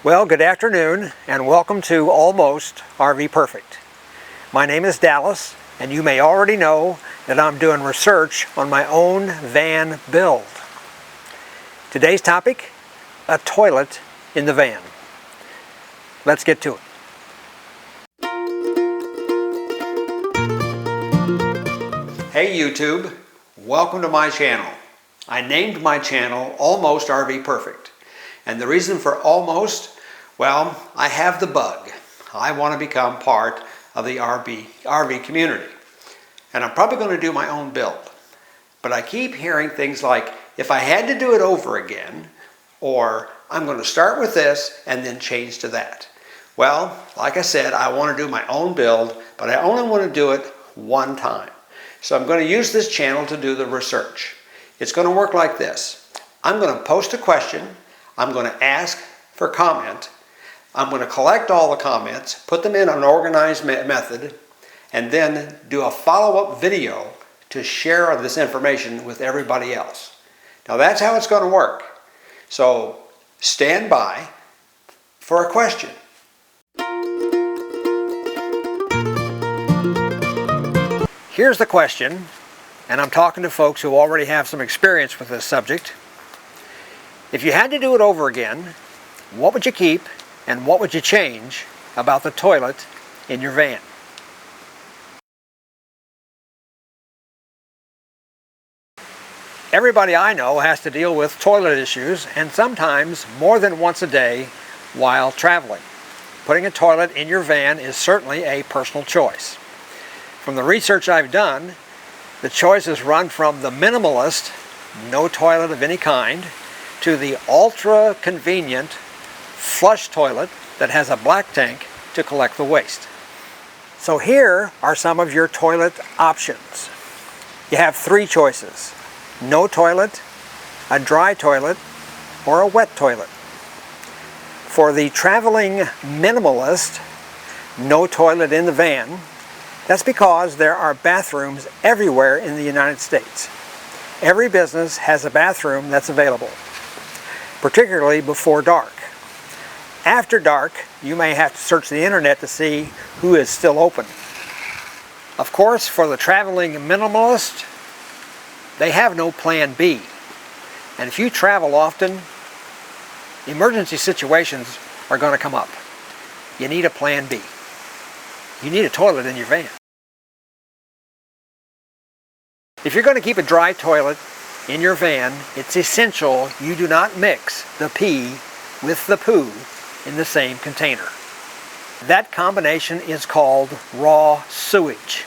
Well, good afternoon and welcome to Almost RV Perfect. My name is Dallas, and you may already know that I'm doing research on my own van build. Today's topic, a toilet in the van. Let's get to it. Hey YouTube, welcome to my channel. I named my channel Almost RV Perfect. And the reason for almost, well, I have the bug. I want to become part of the RV community. And I'm probably going to do my own build. But I keep hearing things like, if I had to do it over again, or I'm going to start with this and then change to that. Well, like I said, I want to do my own build, but I only want to do it one time. So I'm going to use this channel to do the research. It's going to work like this. I'm going to post a question. I'm going to ask for comment. I'm going to collect all the comments, put them in an organized method, and then do a follow-up video to share this information with everybody else. Now that's how it's going to work. So stand by for a question. Here's the question, and I'm talking to folks who already have some experience with this subject. If you had to do it over again, what would you keep and what would you change about the toilet in your van? Everybody I know has to deal with toilet issues, and sometimes more than once a day while traveling. Putting a toilet in your van is certainly a personal choice. From the research I've done, the choices run from the minimalist, no toilet of any kind, to the ultra-convenient flush toilet that has a black tank to collect the waste. So here are some of your toilet options. You have three choices: no toilet, a dry toilet, or a wet toilet. For the traveling minimalist, no toilet in the van, that's because there are bathrooms everywhere in the United States. Every business has a bathroom that's available, particularly before dark. After dark, you may have to search the internet to see who is still open. Of course, for the traveling minimalist, they have no plan B. And if you travel often, emergency situations are going to come up. You need a plan B. You need a toilet in your van. If you're going to keep a dry toilet in your van, it's essential you do not mix the pee with the poo in the same container. That combination is called raw sewage,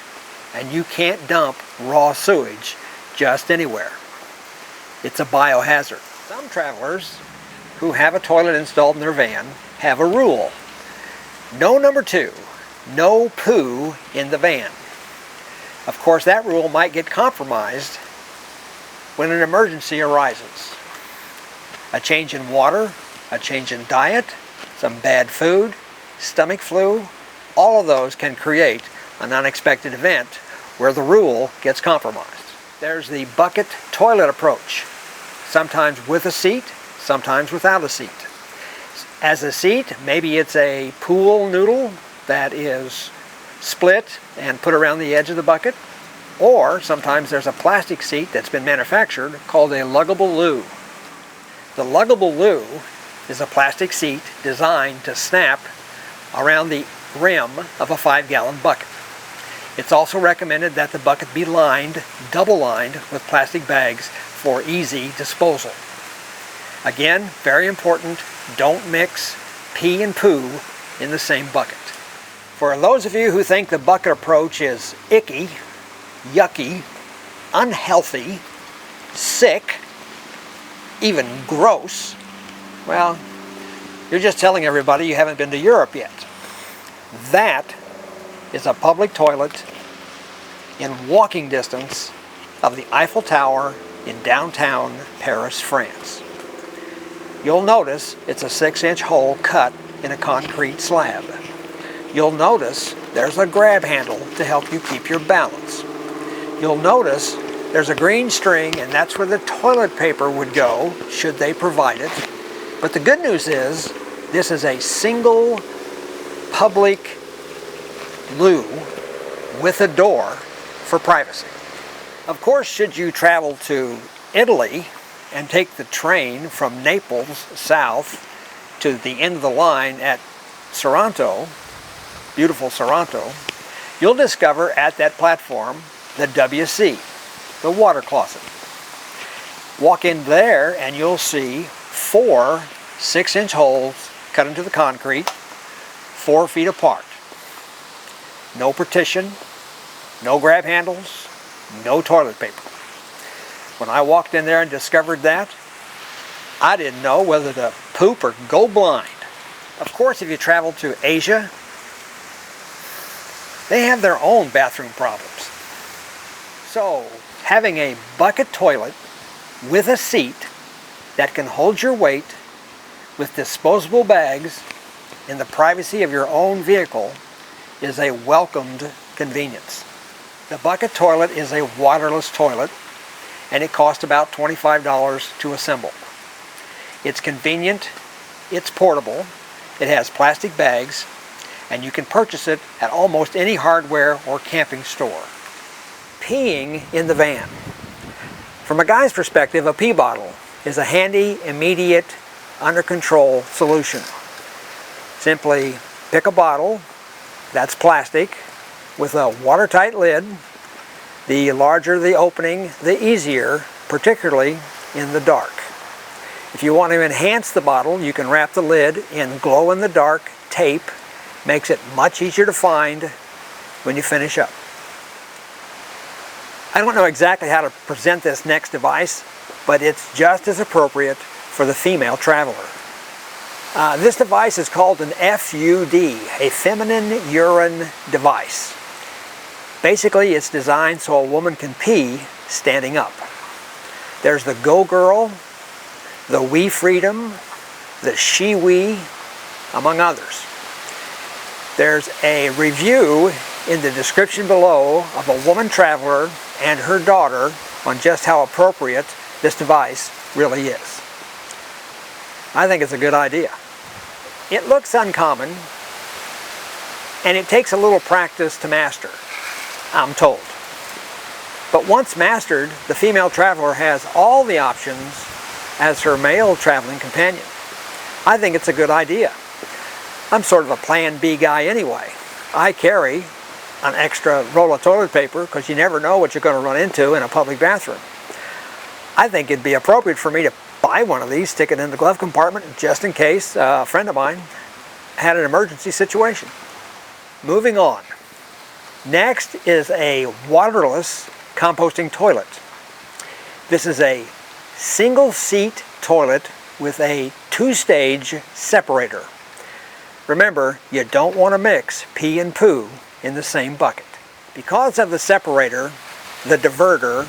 and you can't dump raw sewage just anywhere. It's a biohazard. Some travelers who have a toilet installed in their van have a rule. No number 2, no poo in the van. Of course, that rule might get compromised when an emergency arises. A change in water, a change in diet, some bad food, stomach flu, all of those can create an unexpected event where the rule gets compromised. There's the bucket toilet approach, sometimes with a seat, sometimes without a seat. As a seat, maybe it's a pool noodle that is split and put around the edge of the bucket, or sometimes there's a plastic seat that's been manufactured called a Luggable Loo. The Luggable Loo is a plastic seat designed to snap around the rim of a 5-gallon bucket. It's also recommended that the bucket be lined, double-lined with plastic bags for easy disposal. Again, very important, don't mix pee and poo in the same bucket. For those of you who think the bucket approach is icky, yucky, unhealthy, sick, even gross, well, you're just telling everybody you haven't been to Europe yet. That is a public toilet in walking distance of the Eiffel Tower in downtown Paris, France. You'll notice it's a 6-inch hole cut in a concrete slab. You'll notice there's a grab handle to help you keep your balance. You'll notice there's a green string, and that's where the toilet paper would go, should they provide it. But the good news is This is a single public loo with a door for privacy. Of course, should you travel to Italy and take the train from Naples south to the end of the line at Sorrento, beautiful Sorrento, you'll discover at that platform the WC, the water closet. Walk in there and you'll see 4 6-inch holes cut into the concrete, 4 feet apart. No partition, no grab handles, no toilet paper. When I walked in there and discovered that, I didn't know whether to poop or go blind. Of course, if you travel to Asia, they have their own bathroom problems. So, having a bucket toilet with a seat that can hold your weight with disposable bags in the privacy of your own vehicle is a welcomed convenience. The bucket toilet is a waterless toilet, and it costs about $25 to assemble. It's convenient, it's portable, it has plastic bags, and you can purchase it at almost any hardware or camping store. Peeing in the van. From a guy's perspective, a pee bottle is a handy, immediate, under control solution. Simply pick a bottle that's plastic with a watertight lid. The larger the opening, the easier, particularly in the dark. If you want to enhance the bottle, you can wrap the lid in glow-in-the-dark tape. Makes it much easier to find when you finish up. I don't know exactly how to present this next device, but it's just as appropriate for the female traveler. This device is called an FUD, a feminine urine device. Basically, it's designed so a woman can pee standing up. There's the Go Girl, the Wee Freedom, the She Wee, among others. There's a review in the description below of a woman traveler and her daughter on just how appropriate this device really is. I think it's a good idea. It looks uncommon, and it takes a little practice to master, I'm told. But once mastered, the female traveler has all the options as her male traveling companion. I think it's a good idea. I'm sort of a plan B guy anyway. I carry an extra roll of toilet paper because you never know what you're going to run into in a public bathroom. I think it'd be appropriate for me to buy one of these, stick it in the glove compartment just in case a friend of mine had an emergency situation. Moving on. Next is a waterless composting toilet. This is a single-seat toilet with a 2-stage separator. Remember, you don't want to mix pee and poo in the same bucket. Because of the separator, the diverter,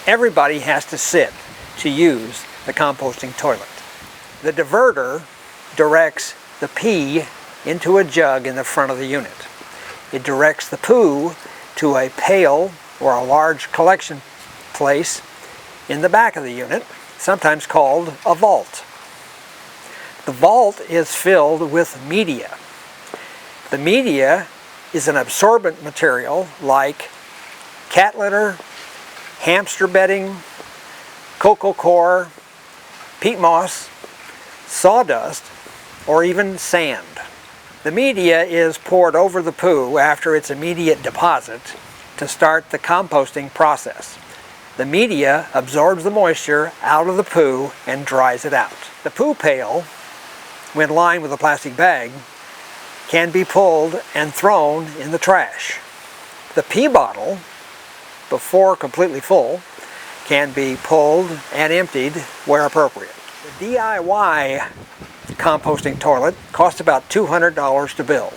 everybody has to sit to use the composting toilet. The diverter directs the pee into a jug in the front of the unit. It directs the poo to a pail or a large collection place in the back of the unit, sometimes called a vault. The vault is filled with media. The media is an absorbent material like cat litter, hamster bedding, cocoa coir, peat moss, sawdust, or even sand. The media is poured over the poo after its immediate deposit to start the composting process. The media absorbs the moisture out of the poo and dries it out. The poo pail, when lined with a plastic bag, can be pulled and thrown in the trash. The pee bottle, before completely full, can be pulled and emptied where appropriate. The DIY composting toilet costs about $200 to build.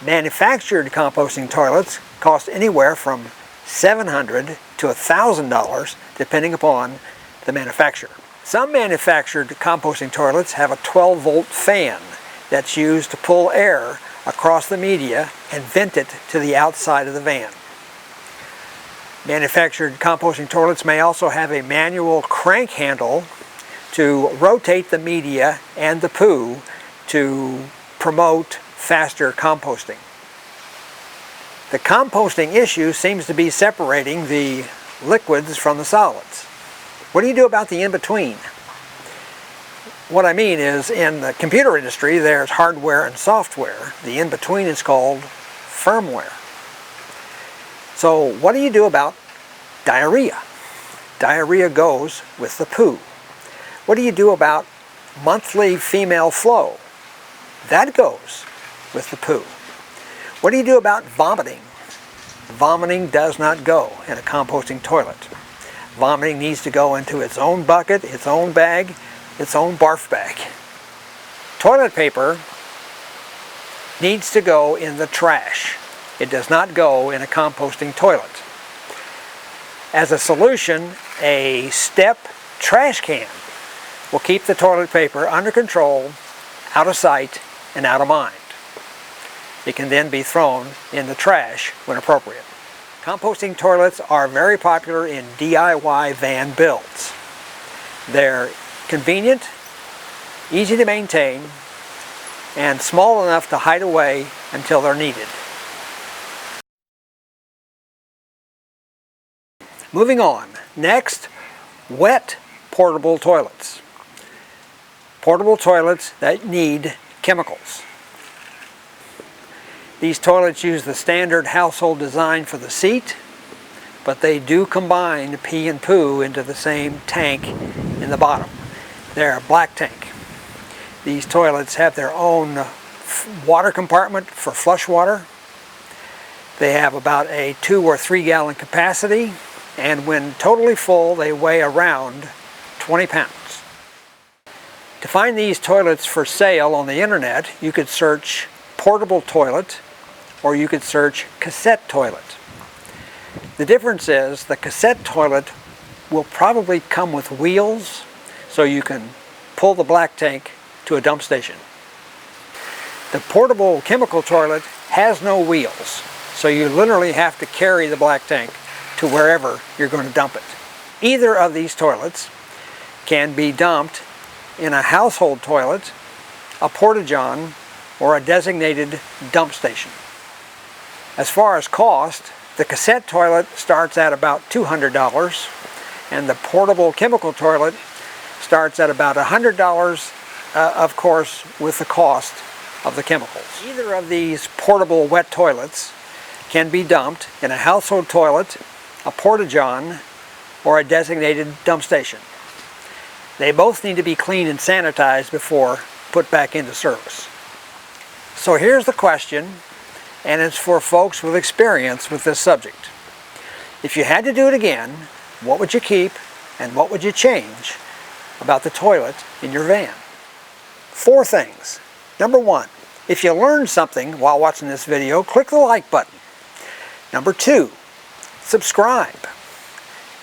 Manufactured composting toilets cost anywhere from $700 to $1,000 depending upon the manufacturer. Some manufactured composting toilets have a 12-volt fan that's used to pull air across the media and vent it to the outside of the van. Manufactured composting toilets may also have a manual crank handle to rotate the media and the poo to promote faster composting. The composting issue seems to be separating the liquids from the solids. What do you do about the in-between? What I mean is, in the computer industry, there's hardware and software. The in-between is called firmware. So what do you do about diarrhea? Diarrhea goes with the poo. What do you do about monthly female flow? That goes with the poo. What do you do about vomiting? Vomiting does not go in a composting toilet. Vomiting needs to go into its own bucket, its own bag, its own barf bag. Toilet paper needs to go in the trash. It does not go in a composting toilet. As a solution, a step trash can will keep the toilet paper under control, out of sight, and out of mind. It can then be thrown in the trash when appropriate. Composting toilets are very popular in DIY van builds. They're convenient, easy to maintain, and small enough to hide away until they're needed. Moving on. Next, wet portable toilets. Portable toilets that need chemicals. These toilets use the standard household design for the seat, but they do combine pee and poo into the same tank in the bottom. They're a black tank. These toilets have their own water compartment for flush water. They have about a 2 or 3 gallon capacity, and when totally full, they weigh around 20 pounds. To find these toilets for sale on the internet, you could search portable toilet, or you could search cassette toilet. The difference is the cassette toilet will probably come with wheels, so you can pull the black tank to a dump station. The portable chemical toilet has no wheels, so you literally have to carry the black tank to wherever you're going to dump it. Either of these toilets can be dumped in a household toilet, a porta-john, or a designated dump station. As far as cost, the cassette toilet starts at about $200, and the portable chemical toilet starts at about $100, of course, with the cost of the chemicals. Either of these portable wet toilets can be dumped in a household toilet, a porta-john, or a designated dump station. They both need to be cleaned and sanitized before put back into service. So here's the question, and it's for folks with experience with this subject. If you had to do it again, what would you keep and what would you change about the toilet in your van? 4 things. Number 1, if you learned something while watching this video, click the like button. Number 2, subscribe.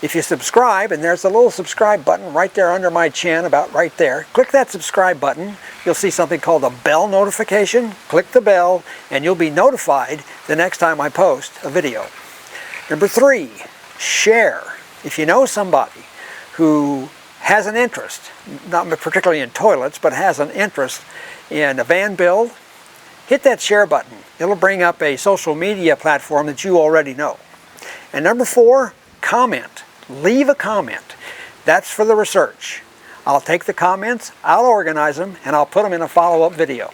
If you subscribe, and there's a little subscribe button right there under my chin, about right there, click that subscribe button. You'll see something called a bell notification. Click the bell and you'll be notified the next time I post a video. Number 3, share. If you know somebody who has an interest, not particularly in toilets, but has an interest in a van build, hit that share button. It'll bring up a social media platform that you already know. And number 4, comment. Leave a comment. That's for the research. I'll take the comments, I'll organize them, and I'll put them in a follow-up video.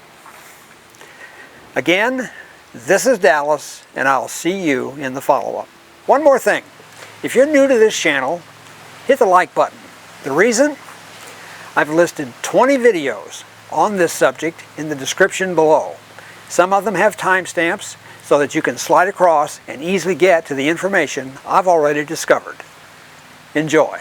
Again, this is Dallas, and I'll see you in the follow-up. One more thing. If you're new to this channel, hit the like button. The reason? I've listed 20 videos on this subject in the description below. Some of them have timestamps so that you can slide across and easily get to the information I've already discovered. Enjoy.